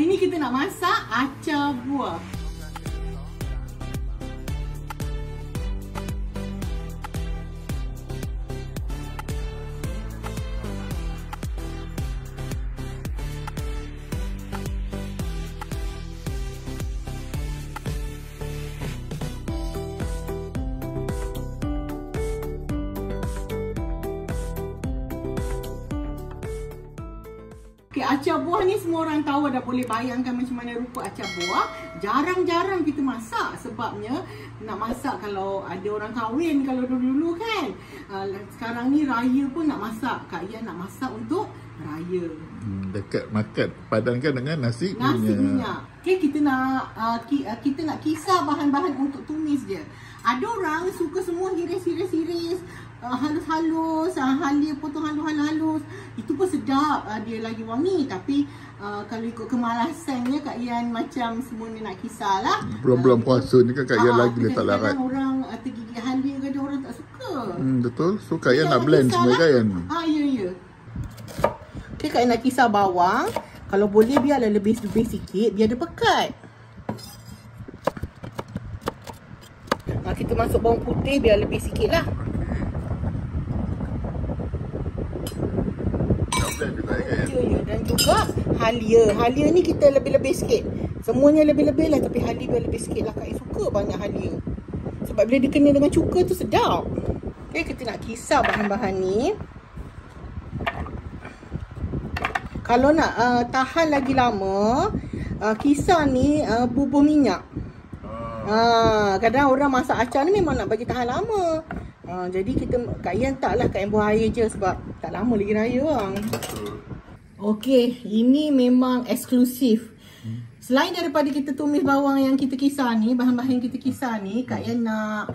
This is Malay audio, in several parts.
Hari ni kita nak masak acar buah. Okay, acar buah ni semua orang tahu, dah boleh bayangkan macam mana rupa acar buah. Jarang-jarang kita masak sebabnya nak masak kalau ada orang kahwin, kalau dulu-dulu kan. Sekarang ni raya pun nak masak. Kak Yan nak masak untuk raya. Dekat makan padankan dengan nasi minyak. Okay, kita nak kisar bahan-bahan untuk tumis dia. Ada orang suka semua hiris-hiris, halus-halus, halia potong halus-halus. Itu pun sedap, dia lagi wangi. Tapi kalau ikut kemalasannya Kak Yan macam semua ni nak kisar lah. Belum puasa ni kan Kak Yan lagi letak larat. Kadang orang tergigit halia, kadang orang tak suka. Betul. So Kak Yan nak blend semua kan. Ya. Okay, Kak Yan nak kisar bawang. Kalau boleh biarlah lebih-lebih sikit, biar dia pekat. Kita masuk bawang putih biar lebih sikit lah. Ya, dan juga halia. Halia ni kita lebih-lebih sikit. Semuanya lebih-lebih lah, tapi halia biar lebih sikit lah. Kak suka banyak halia. Sebab bila dia kena dengan cuka tu sedap. Okay, kita nak kisar bahan-bahan ni. Kalau nak tahan lagi lama, kisar ni bubuh minyak. Kadang orang masak acar ni memang nak bagi tahan lama. Jadi Kak Yan taklah Kak Yan buah air je sebab tak lama lagi raya bang. Okey, ini memang eksklusif. Selain daripada kita tumis bawang yang kita kisar ni, bahan-bahan yang kita kisar ni, Kak Yan nak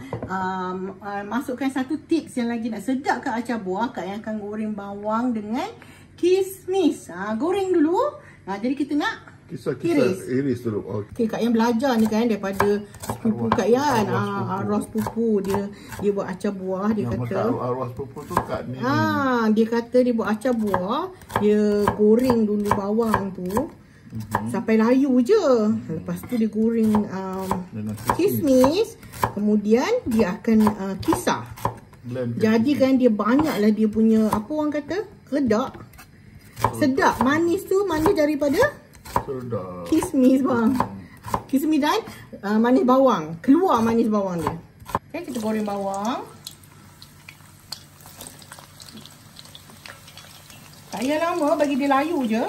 masukkan satu tips yang lagi nak sedapkan acar buah. Kak Yan akan goreng bawang dengan kismis. Goreng dulu. Jadi kita nak iris dulu. Okay, Kak Yan belajar ni kan daripada sepupu Kak Yan. Arwah sepupu dia buat acar buah. Dia kata arwah sepupu tu Kak ni. Dia kata dia buat acar buah, dia goreng dulu bawang tu sampai layu je. Lepas tu dia goreng kismis, kemudian dia akan kisar. Jadi kan dia banyaklah dia punya apa orang kata? Redak. Sedap. Manis tu manis daripada kismis bang. Kismis dan manis bawang. Keluar manis bawang dia. Okay, kita goreng bawang. Tak payah lama, bagi dia layu je.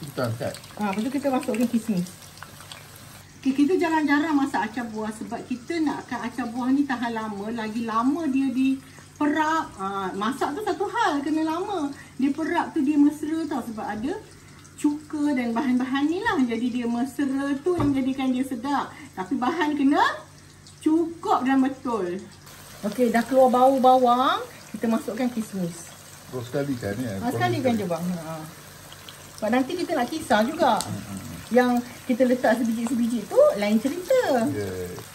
Kita angkat. Lepas tu kita masukkan kismis. Okay, kita jarang-jarang masak acar buah sebab kita nakkan acar buah ni tahan lama. Lagi lama dia diperap. Masak tu satu hal, kena lama. Dia perap tu dia mesra tau sebab ada cuka dan bahan-bahan ni lah. Jadi dia mesra tu yang jadikan dia sedap. Tapi bahan kena cukup dan betul. Okey, dah keluar bau bawang, kita masukkan kismis. Terus sekali kan ya? Sekali kan je bang. Sebab nanti kita nak kisar juga. Yang kita letak sebiji-sebiji tu lain cerita.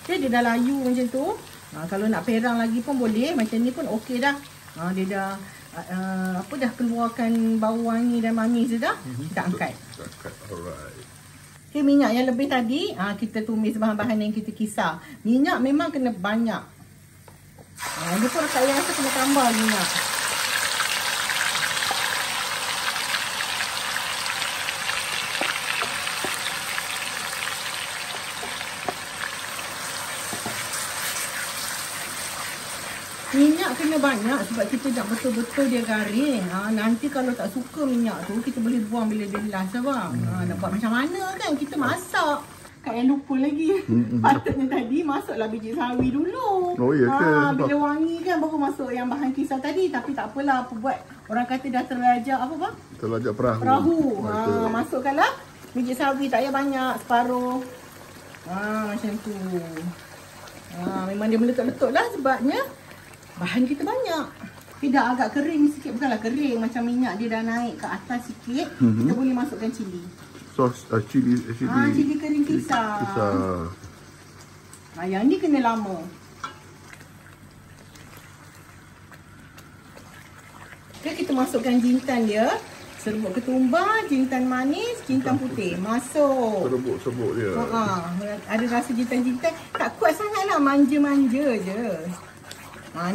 Okay, dia dah layu macam tu. Kalau nak perang lagi pun boleh. Macam ni pun okey dah. Dia dah dah keluarkan bau wangi dan manis dia dah. Kita angkat. Alright. Okay, minyak yang lebih tadi kita tumis bahan-bahan yang kita kisar. Minyak memang kena banyak. Dia pun saya rasa kena tambah minyak. Minyak kena banyak sebab kita nak betul-betul dia garing. Nanti kalau tak suka minyak tu, kita boleh buang bila dia last lah bang. Nak buat macam mana kan? Kita masak. Kak yang lupa lagi. Patutnya tadi masuklah biji sawi dulu. Oh ya ke? Bila wangi kan baru masuk yang bahan kisar tadi. Tapi tak apalah, apa buat. Orang kata dah terlajak apa bang? Terlajak perahu. Masukkanlah biji sawi, tak payah banyak, separuh. Macam tu. Memang dia meletup-letup lah sebabnya bahan kita banyak. Tidak agak kering sikit, bukanlah kering macam minyak dia dah naik ke atas sikit. Kita boleh masukkan cili. Sos cili cili kering kisar. Yang ni kena lama. Okay, kita masukkan jintan dia. Serbuk ketumbar, jintan manis, jintan putih. Masuk. Serbuk-serbuk dia. Ada rasa jintan-jintan. Tak kuat sangat lah, manja-manja je.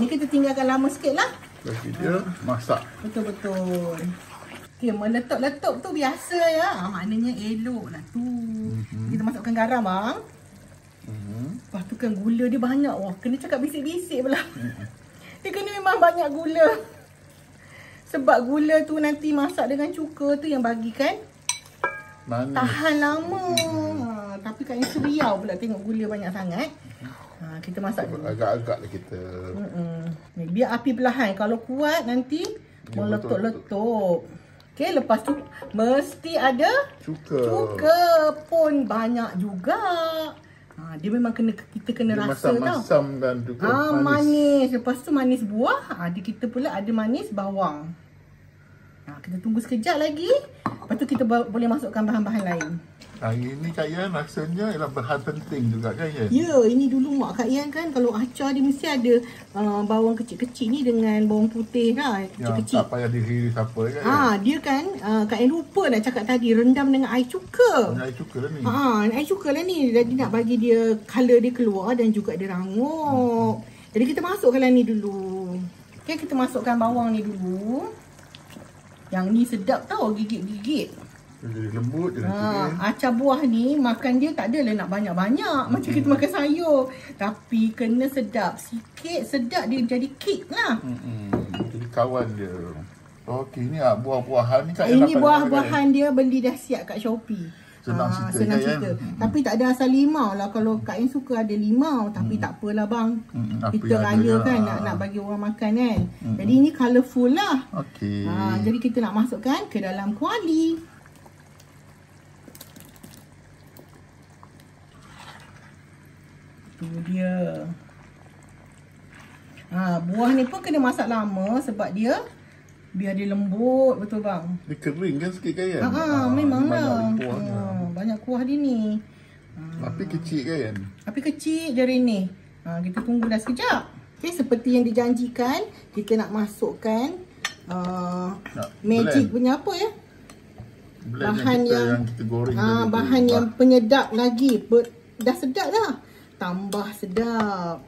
Ni kita tinggalkan lama sikit lah. Bagi dia masak. Betul-betul. Okay, meletup-letup tu biasa ya. Maknanya elok lah tu. Kita masukkan garam bang. Lepas tu kan gula dia banyak. Wah, kena cakap bisik-bisik pula. Dia kena memang banyak gula. Sebab gula tu nanti masak dengan cuka tu yang bagikan Manis. tahan lama. Tapi Kak Ina seriau pula tengok gula banyak sangat. Kita masak dulu. Agak-agak lah kita. Biar api perlahan. Kalau kuat nanti meletup-letup. Okay, lepas tu mesti ada cuka pun banyak juga. Dia memang kita kena dia rasa tau. Masam dan juga manis. Lepas tu manis buah. Kita pula ada manis bawang. Kita tunggu sekejap lagi. Lepas tu kita boleh masukkan bahan-bahan lain. Hari ni Kak Yan rasanya ialah bahan penting juga kan Yan? Ya, ini dulu mak Kak Yan kan kalau acar dia mesti ada bawang kecil-kecil ni dengan bawang putih lah. Kecil-kecil. Tak payah dihiris apa kan? Dia kan Kak Yan lupa nak cakap tadi rendam dengan air cuka. Dengan air cuka lah ni. Air cuka lah ni. Jadi nak bagi dia colour dia keluar dan juga dia rangup. Jadi kita masukkan ni dulu. Okay, kita masukkan bawang ni dulu. Yang ni sedap tau, gigit-gigit. Jadi lembut je nanti. Acar buah ni makan dia tak adalah nak banyak-banyak macam kita makan sayur. Tapi kena sedap. Sikit sedap dia jadi kick lah. Jadi kawan dia. Okey, ni buah-buahan ni Kak Yan. Ini buah-buahan dia beli dah siap kat Shopee. Senang cerita. Tapi tak ada asal limau lah. Kalau Kak Yan suka ada limau. Tapi tak apalah bang. Kita raya kan nak bagi orang makan kan. Jadi ini colourful lah. Okey. Jadi kita nak masukkan ke dalam kuali. Tu dia. Buah ni pun kena masak lama sebab dia biar dia lembut, betul bang? Dia kering kan sikit kan Yan? Memanglah. Banyak kuah dia ni. Api kecil kan? Api kecil je ni. Kita tunggu dah sekejap. Okay, seperti yang dijanjikan, kita nak masukkan magic punya apa ya? Bahan yang kita goreng bahan yang penyedap lagi. Dah sedap dah. Tambah sedap.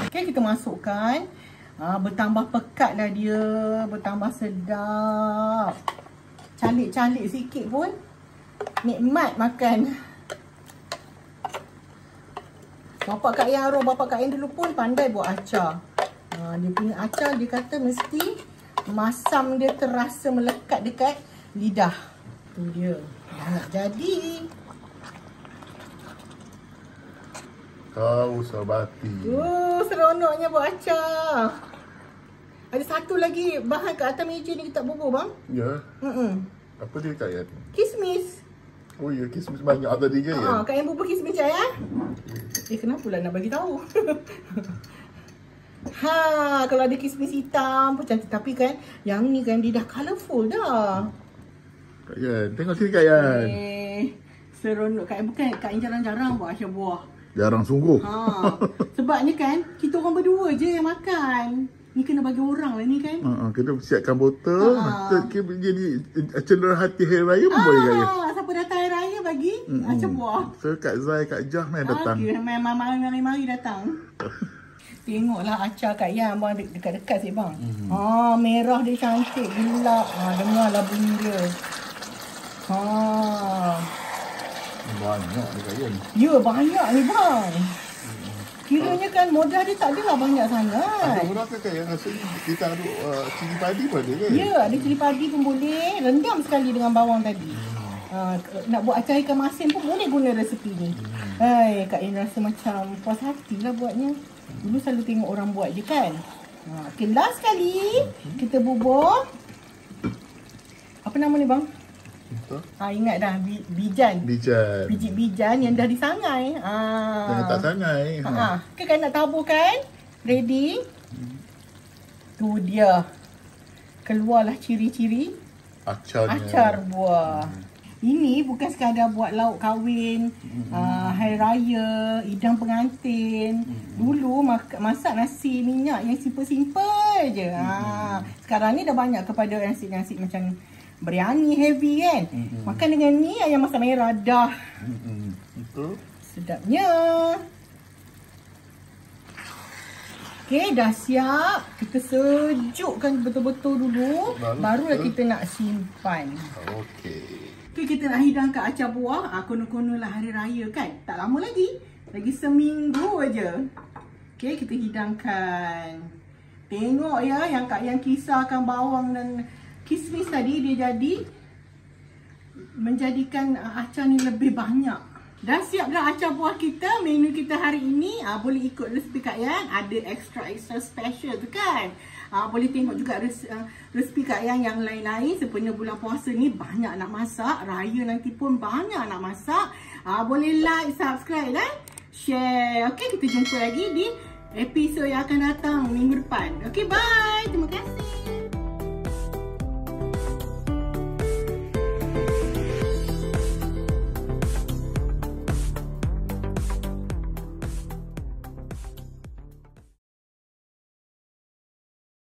Okay, kita masukkan. Bertambah pekat lah dia. Bertambah sedap. Calik-calik sikit pun nikmat makan. Bapak Kak Yan, arwah bapak Kak Yan dulu pun pandai buat acar. Dia punya acar dia kata mesti masam dia terasa melekat dekat lidah. Tu dia. Dah nak jadi. Kau sabati. Seronoknya buat acar. Ada satu lagi bahan kat atas meja ni kita bubur bang. Ya. Apa dia Kak Yan? Kismis. Oh ya, kismis banyak tadi kan ya? Kak Yan bubur kismis je ya. Kenapa lah nak bagi tahu? Kalau ada kismis hitam pun cantik. Tapi kan yang ni kan dia dah colourful dah. Kak Yan, tengok sini Kak Yan. Seronok Kak Yan. Bukan Kak Yan jarang-jarang buat acar buah. Jarang sungguh. Sebabnya kan kita orang berdua je yang makan. Ni kena bagi orang lah ni kan. Kita siapkan botol. Kita jadi cenderung hati hari raya pun boleh Kak Yan. Siapa datang hari raya bagi acar buah. So Kak Zai, Kak Jah main datang. Mari datang. Tengoklah acar Kak Yan abang dekat-dekat sikit bang. Merah dia cantik gelap. Dengarlah bunyi dia. Banyak ni Kak Yan. Ya, banyak ni bang. Kiranya kan modal dia tak adalah banyak sangat. Ada murah ke Kak Yan? Rasanya kita ada cili padi pun ada kan? Ya, ada cili padi pun boleh. Rendam sekali dengan bawang tadi. Nak buat acar ikan masin pun boleh guna resepi ni. Kak Yan rasa macam puas hati lah buatnya. Dulu selalu tengok orang buat je kan. Okay, last sekali kita bubur. Apa nama ni bang? Ingat dah, bijan. Biji bijan yang dah disangai. Jangan tak sangai. Kan nak tabur kan? Ready? Tu dia. Keluarlah ciri-ciri acar buah. Ini bukan sekadar buat lauk kahwin, hari raya, hidang pengantin. Dulu masak nasi minyak yang simple-simple je. Sekarang ni dah banyak kepada nasi-nasi macam biryani heavy kan. Makan dengan ni ayam masak merah dah. Betul. Sedapnya. Okey, dah siap. Kita sejukkan betul-betul dulu. Barulah kita nak simpan. Okey. Okey, kita nak hidangkan acar buah. Konon-konon lah hari raya kan. Tak lama lagi. Lagi seminggu aja. Okey, kita hidangkan. Tengok ya, yang Kak Yang kisarkan bawang dan kismis tadi, dia jadi menjadikan acar ni lebih banyak. Dah siap dah acar buah kita. Menu kita hari ini boleh ikut resipi Kak Yang. Ada extra special tu kan. Boleh tengok juga resipi Kak Yang yang lain-lain. Sebenarnya bulan puasa ni banyak nak masak. Raya nanti pun banyak nak masak. Boleh like, subscribe dan share. Okey, kita jumpa lagi di episod yang akan datang minggu depan. Okey, bye. Terima kasih.